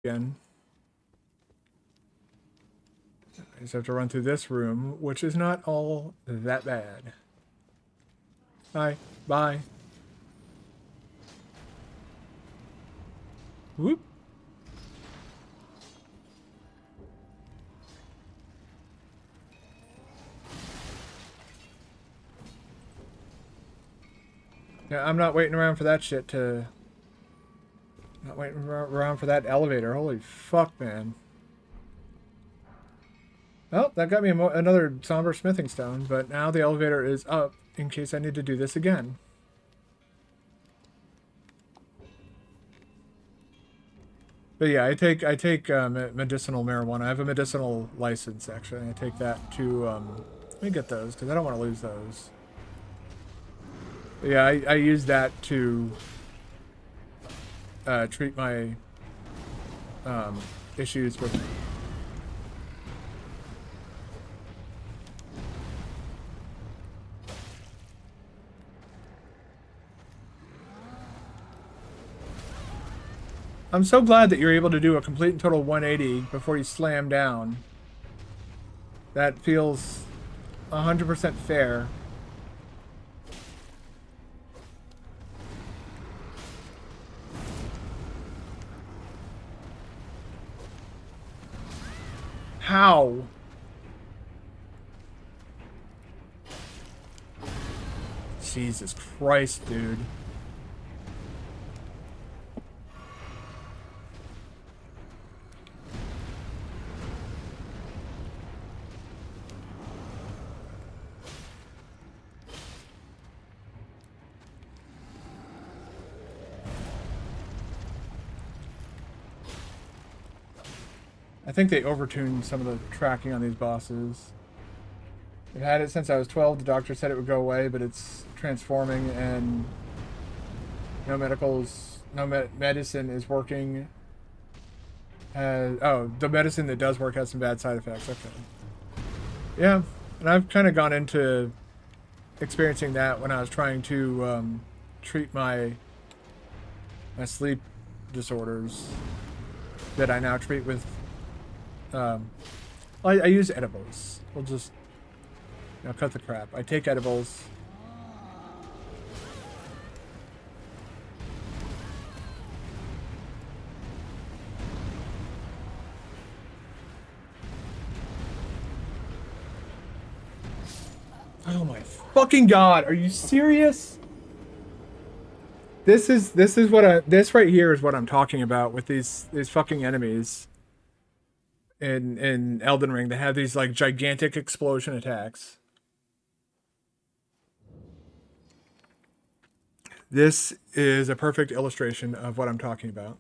again. I just have to run through this room, which is not all that bad. Hi. Bye. Whoop. Yeah, I'm not waiting around for that shit to... Not waiting around for that elevator. Holy fuck, man. Oh, that got me another somber smithing stone, but now the elevator is up in case I need to do this again. But yeah, I take medicinal marijuana. I have a medicinal license, actually. I take that to, let me get those, because I don't want to lose those. But yeah, I use that to treat my issues with... I'm so glad that you're able to do a complete and total 180 before you slam down. That feels 100% fair. How? Jesus Christ, dude. I think they overtuned some of the tracking on these bosses. I've had it since I was 12. The doctor said it would go away, but it's transforming and no medicine is working. Oh, the medicine that does work has some bad side effects. Okay. Yeah, and I've kind of gone into experiencing that when I was trying to treat my sleep disorders that I now treat with. I use edibles. We'll just cut the crap. I take edibles. Oh my fucking god! Are you serious? This right here is what I'm talking about with these fucking enemies in Elden Ring. They have these like gigantic explosion attacks. This is a perfect illustration of what I'm talking about.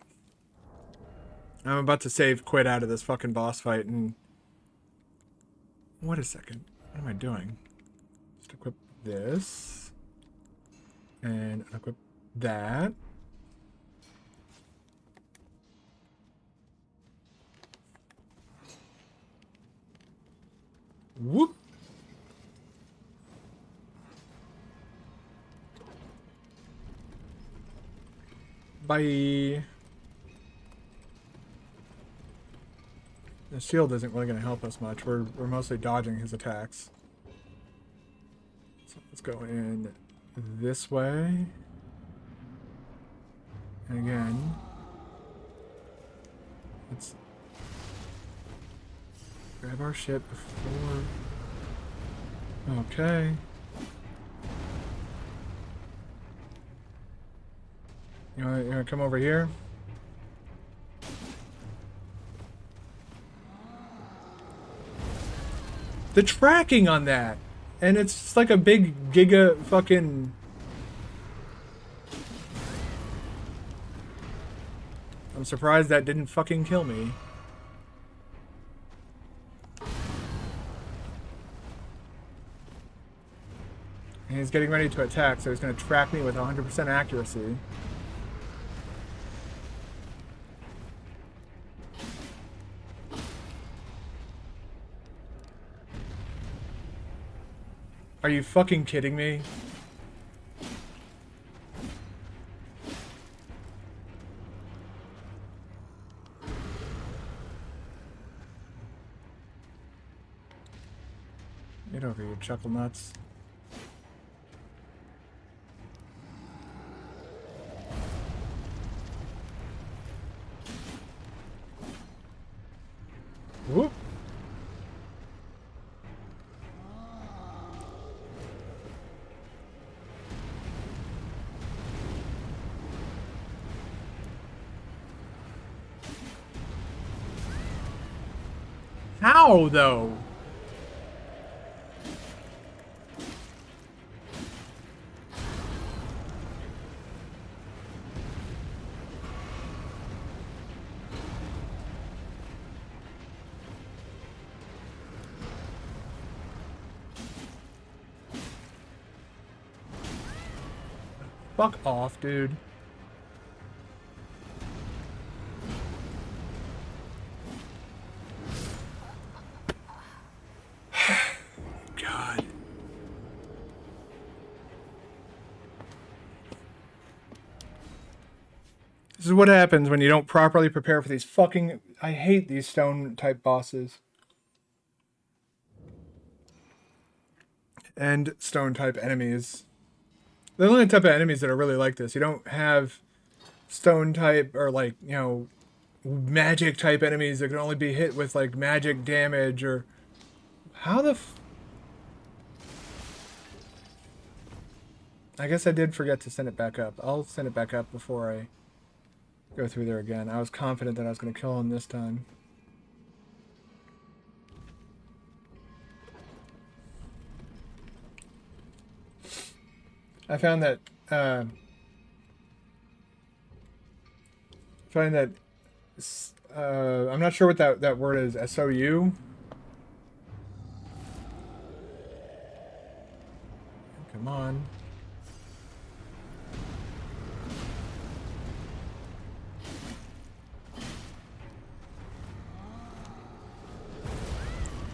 I'm about to save quit out of this fucking boss fight and... Wait a second. What am I doing? Just equip this. And equip that. Whoop! Bye! The shield isn't really going to help us much. We're mostly dodging his attacks. So let's go in this way. And again, let's grab our shit before... Okay. You wanna come over here? The tracking on that! And it's just like a big giga fucking... I'm surprised that didn't fucking kill me. And he's getting ready to attack, so he's going to track me with 100% accuracy. Are you fucking kidding me? Get over here, chuckle nuts. Whoop. How, though? Fuck off, dude. God. This is what happens when you don't properly prepare for these fucking... I hate these stone-type bosses. And stone-type enemies. They're the only type of enemies that are really like this. You don't have stone-type or, like, you know, magic-type enemies that can only be hit with, like, magic damage or... How the I guess I did forget to send it back up. I'll send it back up before I go through there again. I was confident that I was going to kill him this time. I found that I'm not sure what that word is. SOU. Come on.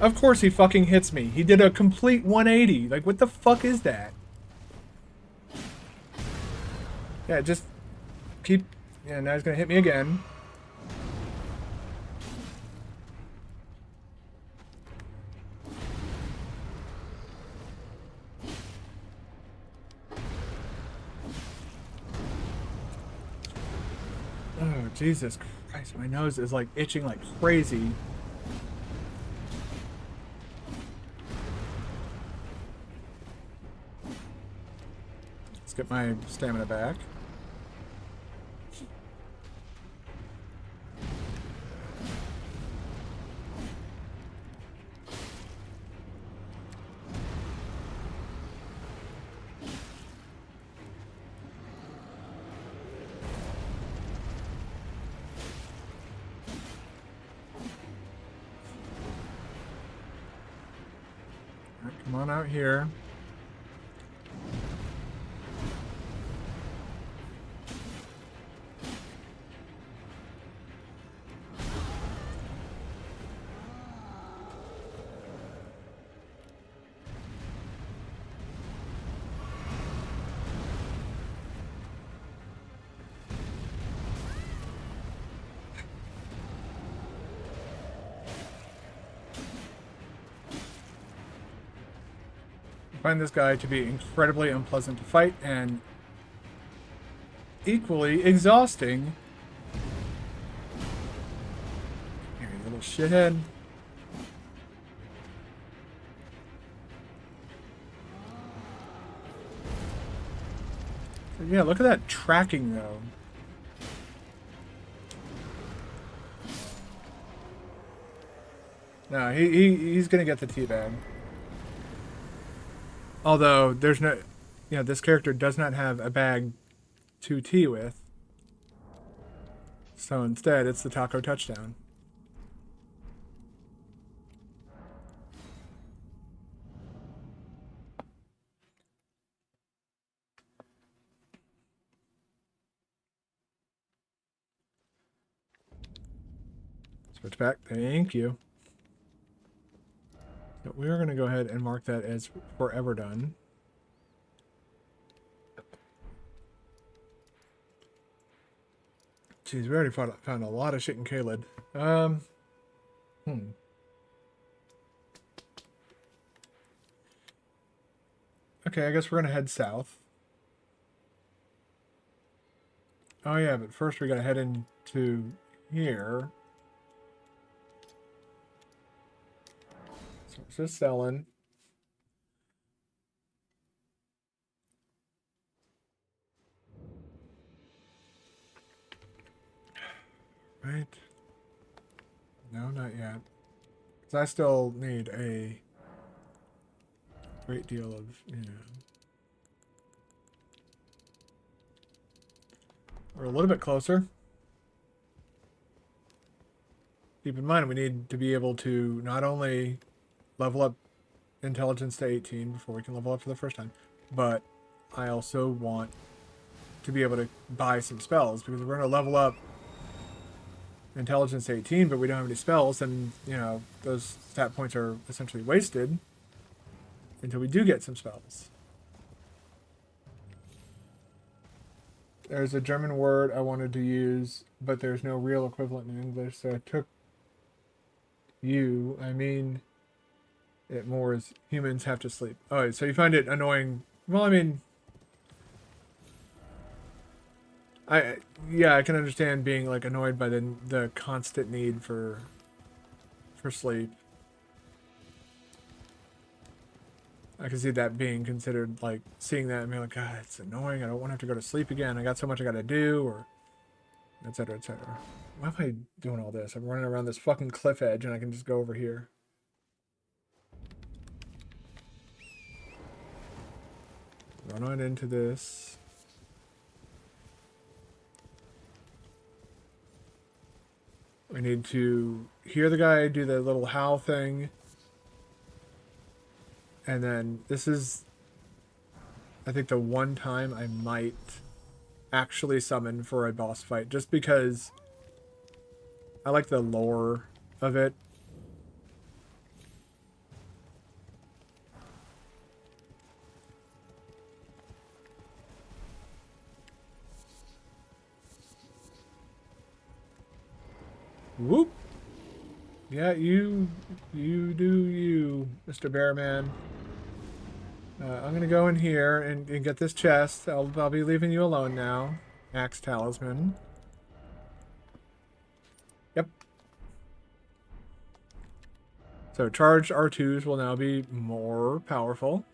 Of course he fucking hits me. He did a complete 180. Like, what the fuck is that? Yeah, just keep... Yeah, now he's gonna hit me again. Oh, Jesus Christ. My nose is, like, itching like crazy. Let's get my stamina back. Come on out here. I find this guy to be incredibly unpleasant to fight and equally exhausting. Here, you little shithead. Yeah, look at that tracking though. No, he's gonna get the teabag. Although there's no, you know, this character does not have a bag to tea with. So instead, it's the taco touchdown. Switch back. Thank you. So we're going to go ahead and mark that as forever done. Jeez, we already found a lot of shit in Caelid. Okay, I guess we're gonna head south. Oh yeah, but first we gotta head into here. So it's just selling. Right? No, not yet. Because I still need a great deal of, you know. We're a little bit closer. Keep in mind, we need to be able to not only level up intelligence to 18 before we can level up for the first time, but I also want to be able to buy some spells, because if we're going to level up intelligence to 18 but we don't have any spells, then, you know, those stat points are essentially wasted until we do get some spells. There's a German word I wanted to use, but there's no real equivalent in English, so I took I mean it more as humans have to sleep. Oh, so you find it annoying. Well, I mean, I yeah, I can understand being like annoyed by the constant need for sleep. I can see that being considered, like, seeing that and being like, God, it's annoying. I don't want to have to go to sleep again. I got so much I got to do, or etc. etc. Why am I doing all this? I'm running around this fucking cliff edge and I can just go over here. Run on into this. We need to hear the guy do the little howl thing. And then this is, I think, the one time I might actually summon for a boss fight, just because I like the lore of it. Whoop. Yeah, you do you, Mr. Bearman. I'm gonna go in here and get this chest. I'll be leaving you alone now. Axe Talisman. Yep. So charged R2s will now be more powerful.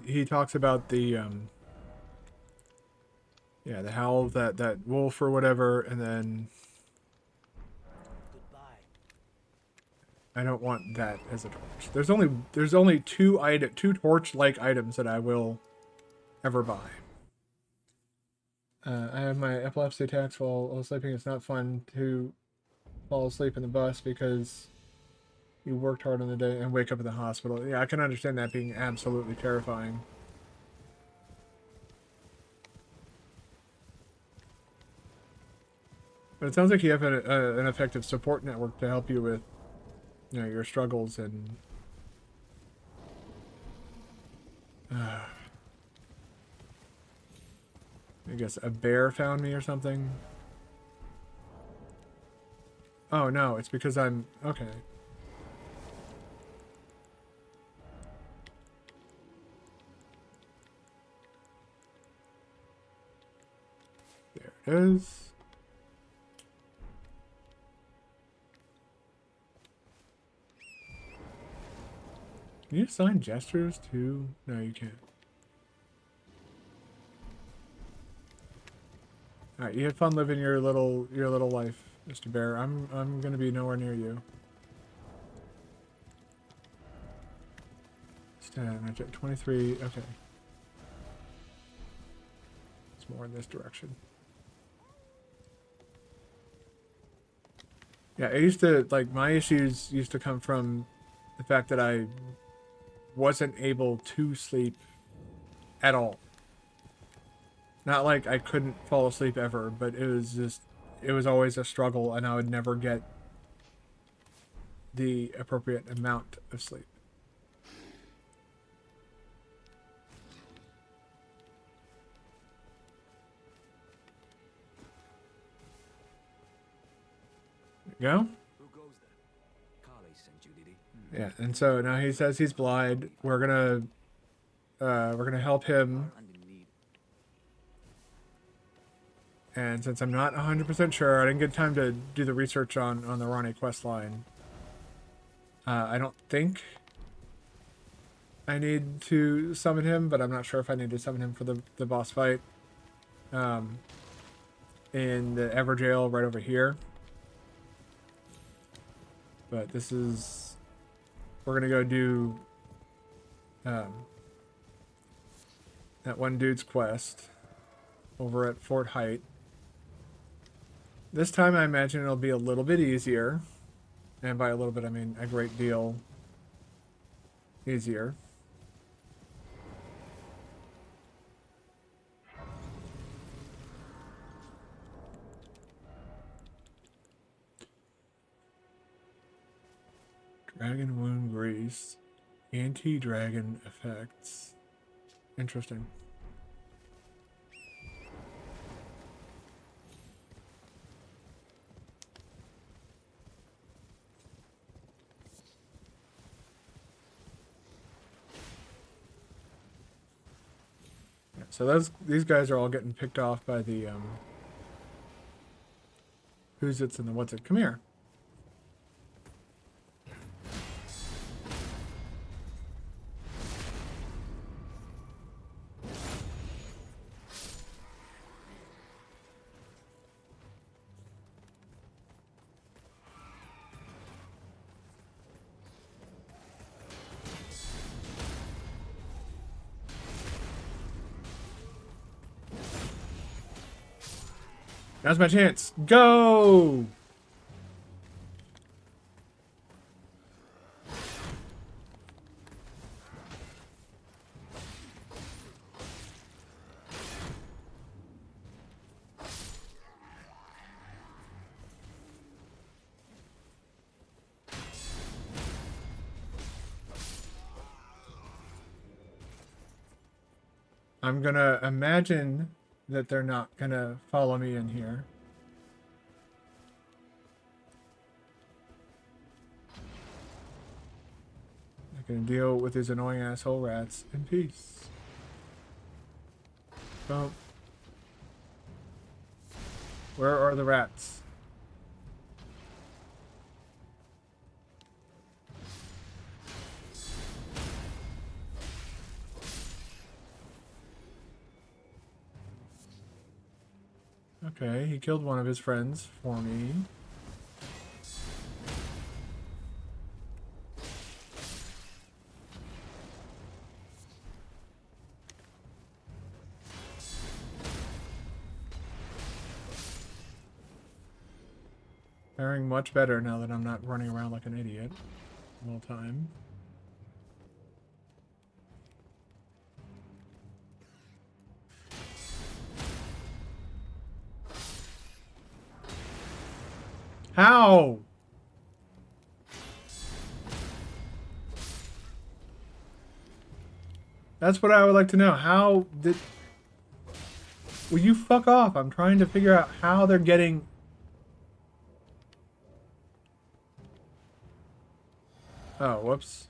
He talks about the yeah, the howl of that wolf or whatever, and then I don't want that as a torch. There's only two torch like items that I will ever buy. I have my epilepsy attacks while sleeping. It's not fun to fall asleep in the bus because you worked hard on the day and wake up in the hospital. Yeah, I can understand that being absolutely terrifying. But it sounds like you have an effective support network to help you with, you know, your struggles and. I guess a bear found me or something. Oh no, it's because I'm okay. There it is. Can you assign gestures to? No, you can't. All right, you have fun living your little life, Mr. Bear. I'm gonna be nowhere near you. 23. Okay. It's more in this direction. Yeah, I used to, like, my issues used to come from the fact that I wasn't able to sleep at all. Not like I couldn't fall asleep ever, but it was always a struggle, and I would never get the appropriate amount of sleep. There you go. Yeah, and so now he says he's blind. We're gonna help him. And since I'm not 100% sure, I didn't get time to do the research on the Ronnie quest line. I don't think I need to summon him, but I'm not sure if I need to summon him for the boss fight. In the Everjail right over here. But this is... We're gonna go do that one dude's quest over at Fort Height. This time I imagine it'll be a little bit easier. And by a little bit I mean a great deal easier. Dragon wound grease. Anti-dragon effects. Interesting. So these guys are all getting picked off by the who's it's and the what's it. Come here. Now's my chance. Go! I'm gonna imagine that they're not gonna follow me in here. I can deal with these annoying asshole rats in peace. Boom. Where are the rats? Okay, he killed one of his friends for me. Faring much better now that I'm not running around like an idiot all the time. How? That's what I would like to know. How did... Will you fuck off? I'm trying to figure out how they're getting... Oh, whoops.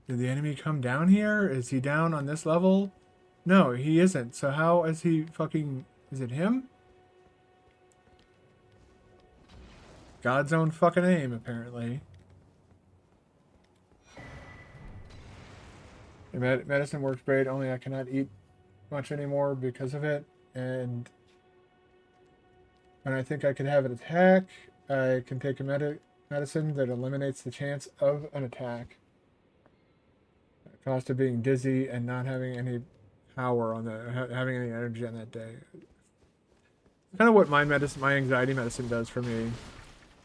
Did the enemy come down here? Is he down on this level? No, he isn't. So how is he fucking... Is it him? God's own fucking aim, apparently. Medicine works great, only I cannot eat much anymore because of it. And when I think I could have an attack, I can take a medicine that eliminates the chance of an attack. The cost of being dizzy and not having any power on the having any energy on that day. Kind of what my anxiety medicine does for me,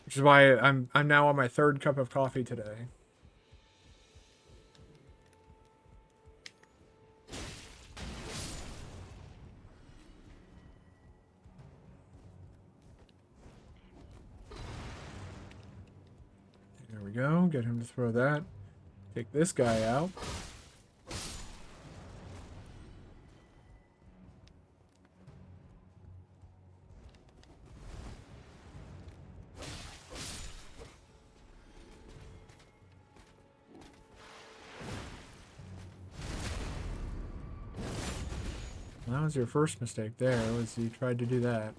which is why I'm now on my 3rd cup of coffee today. we go. Get him to throw that. Take this guy out. Well, that was your first mistake there, was you tried to do that.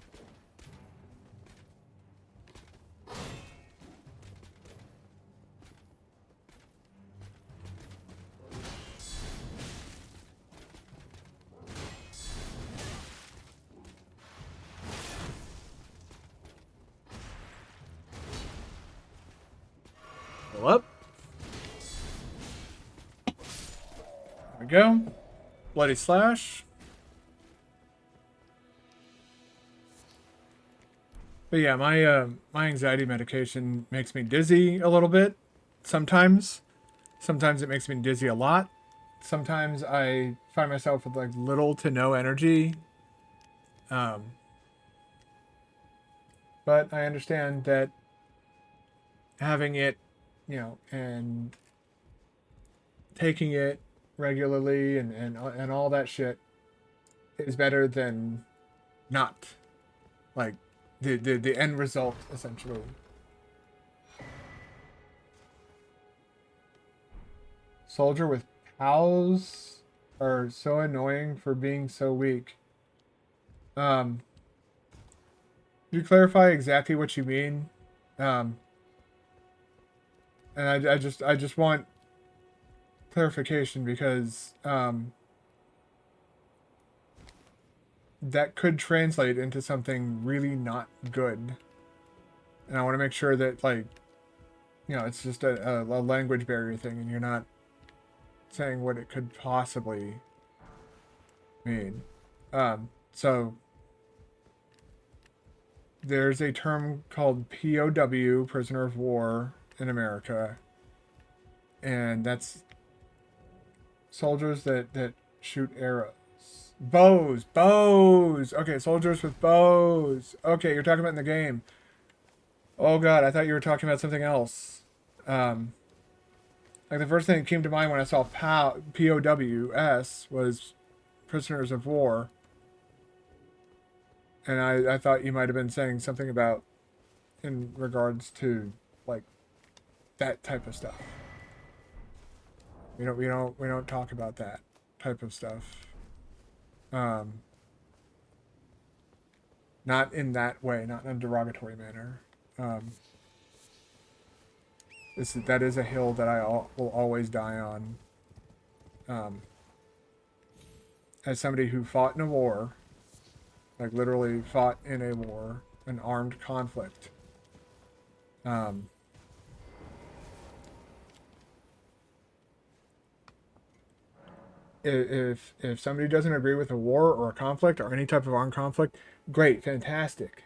Go up. There we go. Bloody slash. But yeah, my anxiety medication makes me dizzy a little bit. Sometimes it makes me dizzy a lot. Sometimes I find myself with like little to no energy. But I understand that having it, and taking it regularly and all that shit is better than not. Like the end result, essentially. Soldier with pals are so annoying for being so weak. You clarify exactly what you mean? And I just want clarification because that could translate into something really not good. And I want to make sure that, like, it's just a language barrier thing and you're not saying what it could possibly mean. So there's a term called POW, prisoner of war, in America. And that's soldiers that shoot arrows. Bows! Okay, soldiers with bows. Okay, you're talking about in the game. Oh god, I thought you were talking about something else. Like the first thing that came to mind when I saw POWS was prisoners of war. And I thought you might have been saying something about in regards to like that type of stuff. We don't talk about that type of stuff. Not in that way, not in a derogatory manner. That is a hill that I will always die on. As somebody who fought in a war, like literally fought in a war, an armed conflict. If somebody doesn't agree with a war or a conflict or any type of armed conflict, great, fantastic.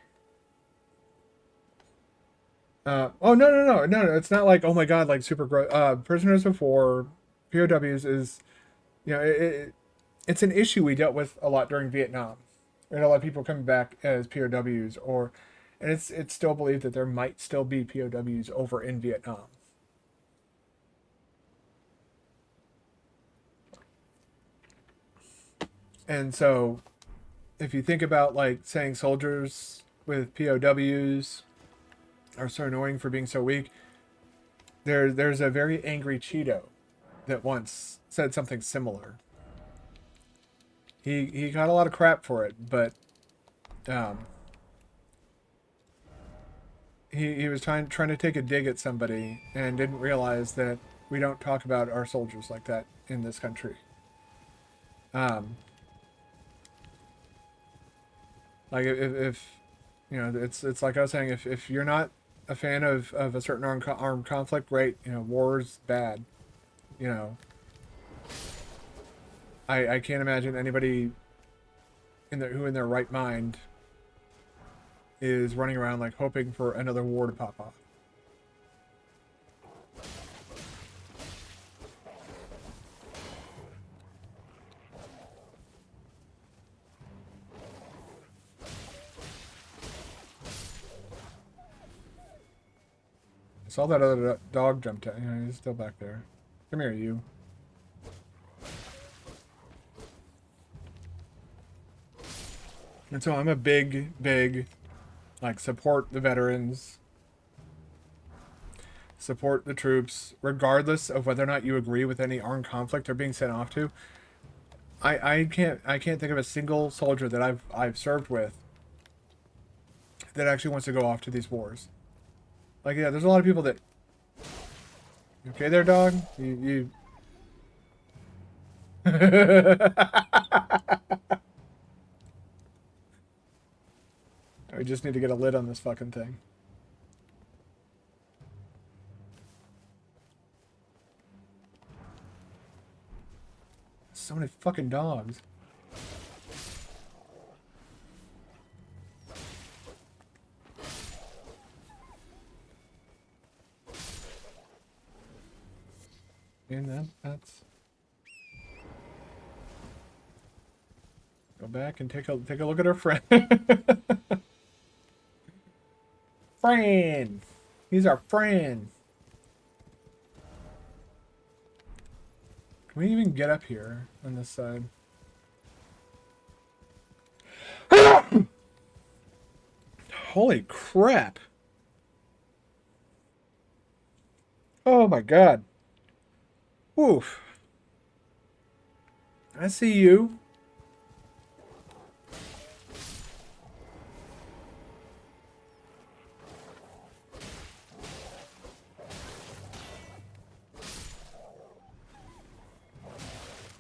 Oh no! It's not like, oh my god, like super gross. Prisoners of war, POWs is, it's an issue we dealt with a lot during Vietnam. We had a lot of people coming back as POWs, and it's still believed that there might still be POWs over in Vietnam. And so, if you think about like saying soldiers with POWs are so annoying for being so weak, there's a very angry Cheeto that once said something similar. He got a lot of crap for it, but he was trying to take a dig at somebody and didn't realize that we don't talk about our soldiers like that in this country. Like if it's like I was saying, if you're not a fan of a certain armed conflict, great, war's bad. You know, I can't imagine anybody who in their right mind is running around like hoping for another war to pop off. saw that other dog jumped out. Yeah, he's still back there. Come here, you. And so I'm a big, like, support the veterans, support the troops, regardless of whether or not you agree with any armed conflict they're being sent off to. I can't think of a single soldier that I've served with that actually wants to go off to these wars. Like, yeah, there's a lot of people that. You okay there, dog? You. We just need to get a lid on this fucking thing. So many fucking dogs. And that's. Go back and take a look at our friend. Friend. He's our friend. Can we even get up here on this side? Holy crap. Oh my god. Oof. I see you.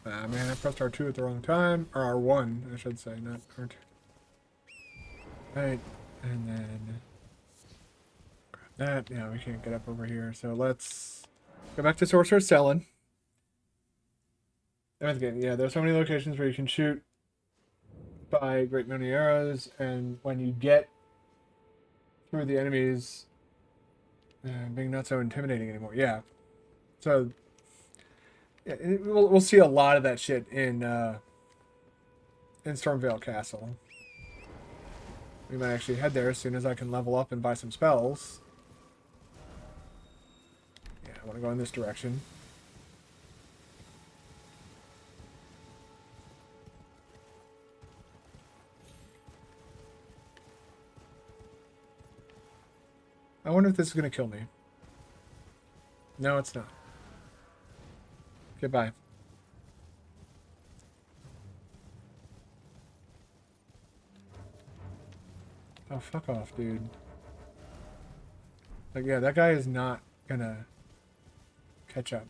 Ah, man, I pressed R2 at the wrong time. Or R1, I should say, not R2. Right, and then grab that. Yeah, we can't get up over here, so let's go back to Sorcerer's Selling. Again, yeah, there's so many locations where you can shoot by great many arrows, and when you get through the enemies, being not so intimidating anymore. Yeah, so yeah, we'll see a lot of that shit in Stormvale Castle. We might actually head there as soon as I can level up and buy some spells. Yeah, I want to go in this direction. I wonder if this is going to kill me. No, it's not. Goodbye. Oh, fuck off, dude. Like, yeah, that guy is not gonna catch up.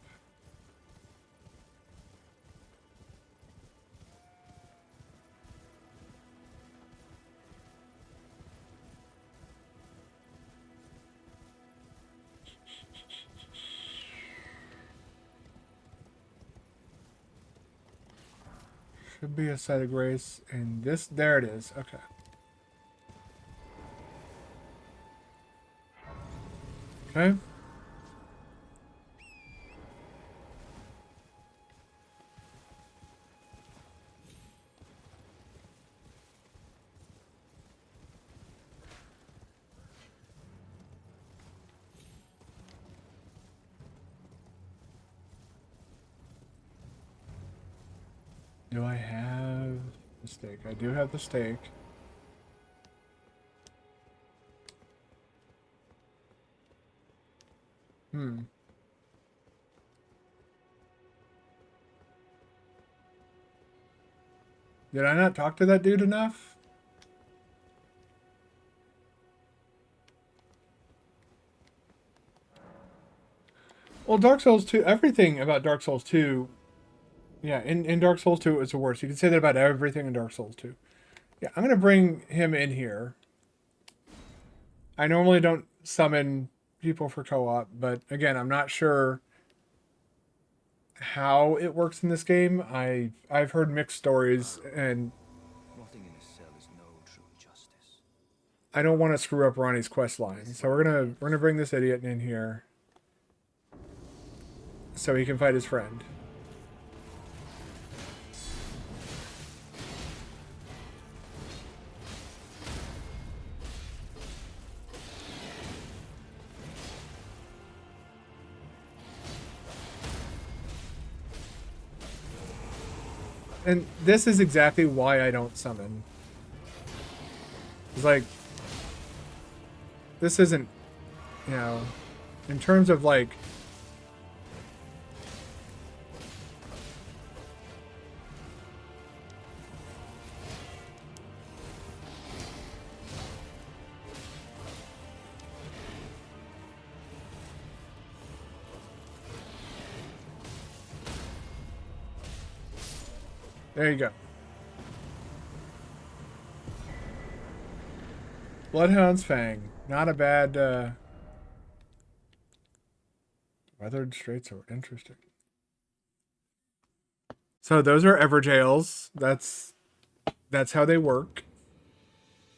Should be a site of grace, and this, there it is. Okay. Okay. Do I have the stake? I do have the stake. Did I not talk to that dude enough? Well, Dark Souls 2, everything about Dark Souls 2, yeah, in Dark Souls 2 it was the worst. You can say that about everything in Dark Souls 2. Yeah, I'm going to bring him in here. I normally don't summon people for co-op, but again, I'm not sure how it works in this game. I've heard mixed stories, and Nothing in a cell is no true justice. I don't want to screw up Ronnie's quest line. So we're gonna bring this idiot in here so he can fight his friend. And this is exactly why I don't summon. It's like, this isn't, you know, in terms of like, there you go. Bloodhound's Fang. Not a bad, weathered straight sword. Interesting. So those are Everjails. That's how they work.